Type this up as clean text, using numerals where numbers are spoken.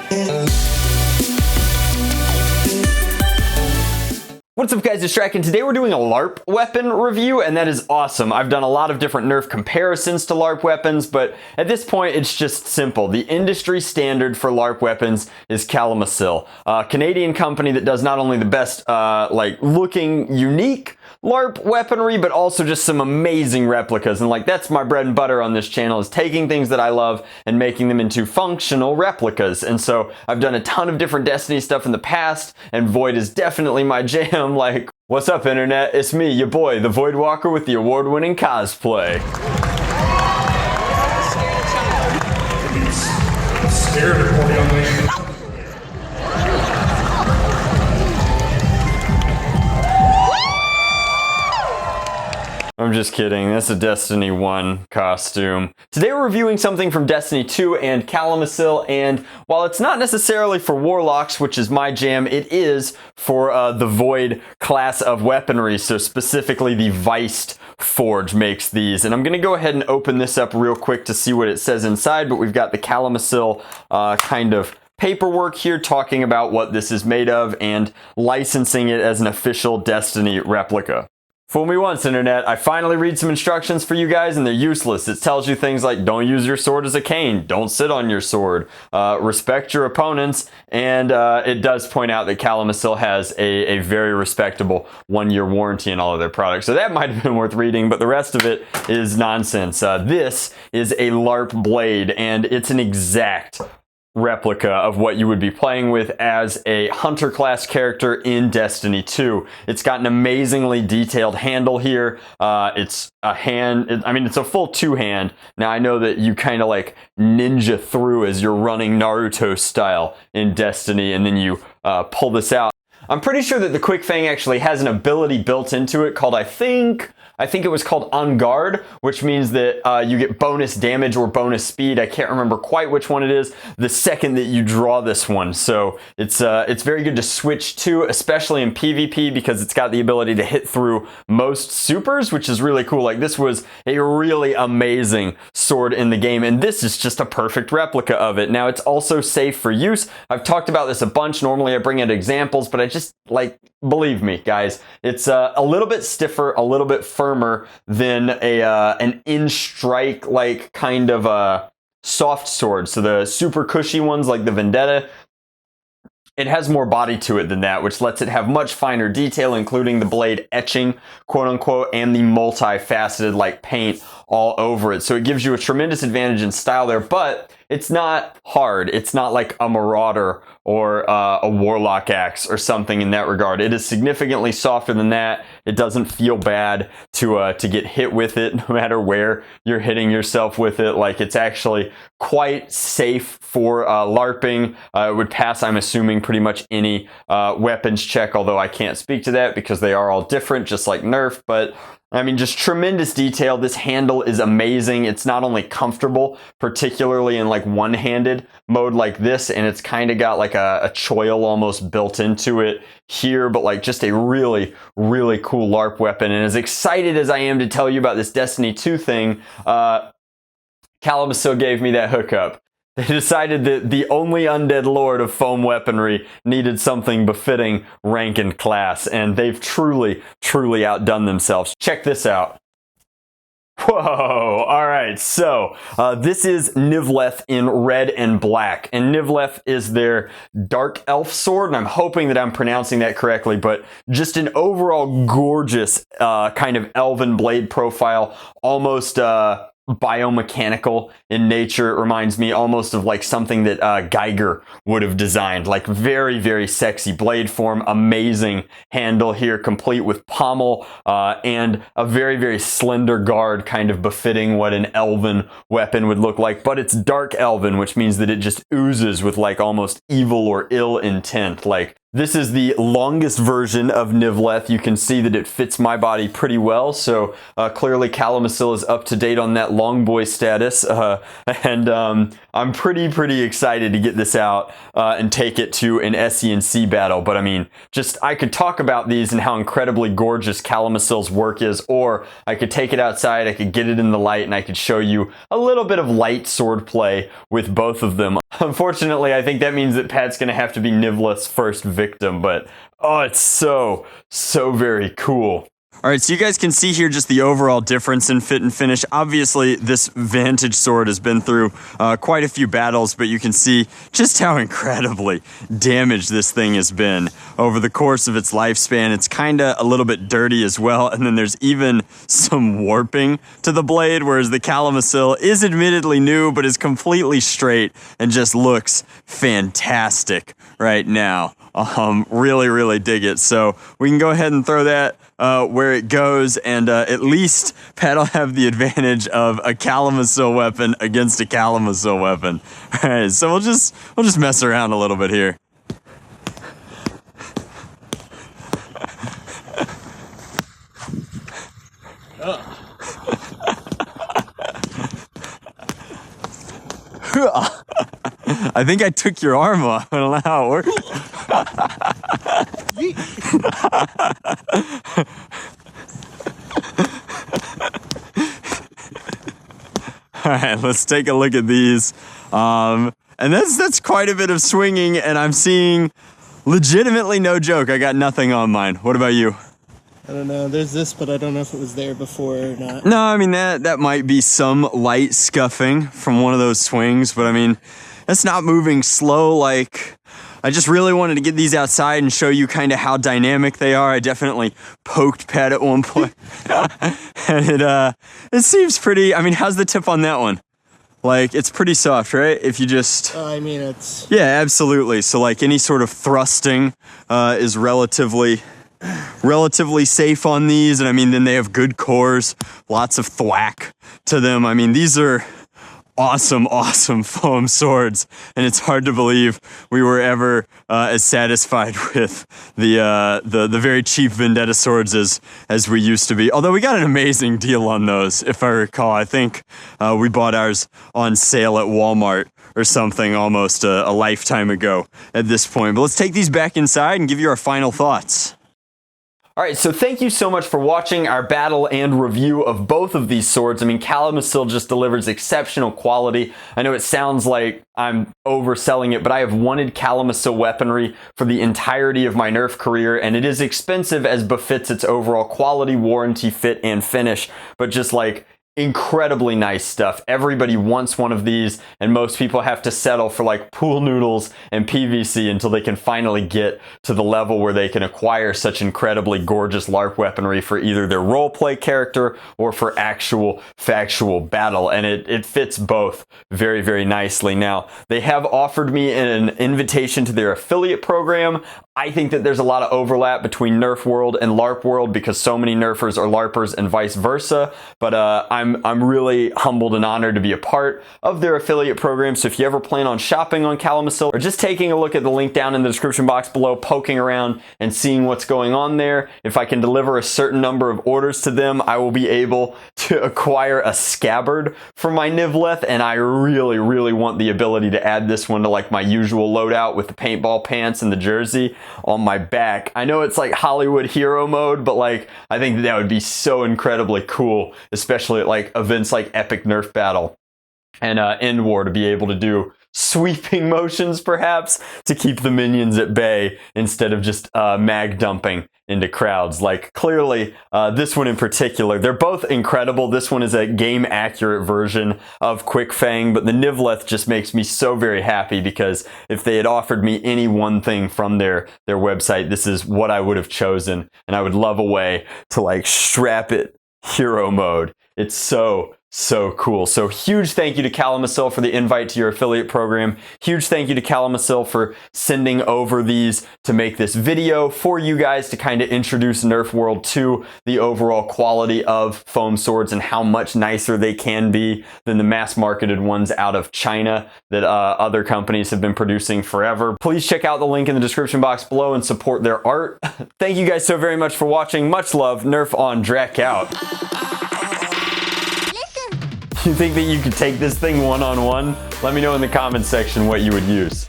What's up guys, it's Drac, and today we're doing a Larp weapon review, and that is awesome. I've done a lot of different nerf comparisons to Larp weapons, but at this point it's just simple. The industry standard for Larp weapons is Calamasil, a Canadian company that does not only the best looking, unique Larp weaponry, but also just some amazing replicas. And that's my bread and butter on this channel, is taking things that I love and making them into functional replicas. And so I've done a ton of different Destiny stuff in the past, and Void is definitely my jam. What's up internet? It's me, your boy, the Void Walker, with the award-winning cosplay. Scared of poor young lady. I'm just kidding, that's a Destiny 1 costume. Today we're reviewing something from Destiny 2 and Calamasil, and while it's not necessarily for Warlocks, which is my jam, it is for the Void class of weaponry, so specifically the Viced Forge makes these. And I'm gonna go ahead and open this up real quick to see what it says inside, but we've got the Calamasil kind of paperwork here talking about what this is made of and licensing it as an official Destiny replica. Fool me once, internet. I finally read some instructions for you guys, and they're useless. It tells you things like, don't use your sword as a cane, don't sit on your sword, respect your opponents, and it does point out that Calamasil has a very respectable 1-year warranty in all of their products. So that might have been worth reading, but the rest of it is nonsense. This is a Larp blade, and it's an exact replica of what you would be playing with as a hunter class character in Destiny 2. It's got an amazingly detailed handle here. It's a hand, it's a full two-hand. Now I know that you kind of ninja through as you're running Naruto style in Destiny, and then you pull this out. I'm pretty sure that the Quickfang actually has an ability built into it called, I think it was called On Guard, which means that you get bonus damage or bonus speed. I can't remember quite which one it is, the second that you draw this one. So it's very good to switch to, especially in PvP, because it's got the ability to hit through most supers, which is really cool. This was a really amazing sword in the game, and this is just a perfect replica of it. Now, it's also safe for use. I've talked about this a bunch. Normally I bring in examples, but I just, believe me, guys, it's a little bit stiffer, a little bit firmer than an in-strike kind of a soft sword. So the super cushy ones like the Vendetta, it has more body to it than that, which lets it have much finer detail, including the blade etching, quote unquote, and the multifaceted paint all over it. So it gives you a tremendous advantage in style there, but it's not hard. It's not like a Marauder or a Warlock axe or something in that regard. It is significantly softer than that. It doesn't feel bad to get hit with it, no matter where you're hitting yourself with it. It's actually quite safe for LARPing. It would pass, I'm assuming, pretty much any weapons check, although I can't speak to that because they are all different, just like Nerf. But just tremendous detail. This handle is amazing. It's not only comfortable, particularly in one-handed mode like this, and it's kind of got a choil almost built into it here, but just a really, really cool Larp weapon. And as excited as I am to tell you about this Destiny 2 thing, Calamasil gave me that hookup. They decided that the only undead lord of foam weaponry needed something befitting rank and class, and they've truly, truly outdone themselves. Check this out. Whoa, alright, so this is Nilveth in red and black, and Nilveth is their dark elf sword, and I'm hoping that I'm pronouncing that correctly, but just an overall gorgeous kind of elven blade profile, almost biomechanical in nature. It reminds me almost of something that Geiger would have designed. Very, very sexy blade form, amazing handle here, complete with pommel and a very, very slender guard, kind of befitting what an elven weapon would look like. But it's dark elven, which means that it just oozes with almost evil or ill intent. This is the longest version of Nilveth. You can see that it fits my body pretty well, so clearly Calamasil is up to date on that long boy status, and I'm pretty excited to get this out and take it to an SE&C battle. But I mean, I could talk about these and how incredibly gorgeous Calamasil's work is, or I could take it outside, I could get it in the light, and I could show you a little bit of light sword play with both of them. Unfortunately, I think that means that Pat's gonna have to be Nilveth's first victim, but oh, it's so very cool. All right, so you guys can see here just the overall difference in fit and finish. Obviously, this Vantage sword has been through quite a few battles, but you can see just how incredibly damaged this thing has been over the course of its lifespan. It's kind of a little bit dirty as well, and then there's even some warping to the blade, whereas the Calamasil is admittedly new, but is completely straight and just looks fantastic right now. Really dig it. So we can go ahead and throw that where it goes, and at least Pat'll have the advantage of a Calamasil weapon against a Calamasil weapon. All right, so we'll just mess around a little bit here. I think I took your arm off. I don't know how it works. All right, let's take a look at these. And that's quite a bit of swinging, and I'm seeing legitimately, no joke, I got nothing on mine. What about you? I don't know. There's this, but I don't know if it was there before or not. No, I mean, that might be some light scuffing from one of those swings, but I mean, that's not moving slow. Like, I just really wanted to get these outside and show you kind of how dynamic they are. I definitely poked Pat at one point. And it seems pretty, I mean, how's the tip on that one? Like, it's pretty soft, right? If you just... I mean, it's... Yeah, absolutely. So, like, any sort of thrusting is relatively safe on these. And I mean, then they have good cores, lots of thwack to them. I mean, these are awesome foam swords, and it's hard to believe we were ever as satisfied with the very cheap Vendetta swords as we used to be. Although we got an amazing deal on those, if I recall. I think we bought ours on sale at Walmart or something almost a lifetime ago at this point. But let's take these back inside and give you our final thoughts. Alright, so thank you so much for watching our battle and review of both of these swords. I mean, Calamasil just delivers exceptional quality. I know it sounds like I'm overselling it, but I have wanted Calamasil weaponry for the entirety of my Nerf career, and it is expensive as befits its overall quality, warranty, fit, and finish, but just like incredibly nice stuff. Everybody wants one of these, and most people have to settle for like pool noodles and PVC until they can finally get to the level where they can acquire such incredibly gorgeous LARP weaponry for either their roleplay character or for actual factual battle, and it fits both very nicely. Now, they have offered me an invitation to their affiliate program. I think that there's a lot of overlap between Nerf World and LARP World because so many Nerfers are LARPers and vice versa, but I'm really humbled and honored to be a part of their affiliate program. So if you ever plan on shopping on Calamasil or just taking a look at the link down in the description box below, poking around and seeing what's going on there, if I can deliver a certain number of orders to them, I will be able to acquire a scabbard for my Nilveth, and I really want the ability to add this one to like my usual loadout with the paintball pants and the jersey on my back. I know it's like Hollywood hero mode, but like I think that would be so incredibly cool, especially at like events like Epic Nerf Battle and End War, to be able to do sweeping motions perhaps to keep the minions at bay instead of just mag dumping into crowds. Like clearly this one in particular, they're both incredible. This one is a game accurate version of Quickfang, but the Nilveth just makes me so very happy because if they had offered me any one thing from their website, this is what I would have chosen, and I would love a way to like strap it hero mode. It's so So cool. So huge thank you to Calamasil for the invite to your affiliate program. Huge thank you to Calamasil for sending over these to make this video for you guys to kind of introduce Nerf World to the overall quality of foam swords and how much nicer they can be than the mass marketed ones out of China that other companies have been producing forever. Please check out the link in the description box below and support their art. Thank you guys so very much for watching. Much love. Nerf on, Drac out. You think that you could take this thing one-on-one? Let me know in the comments section what you would use.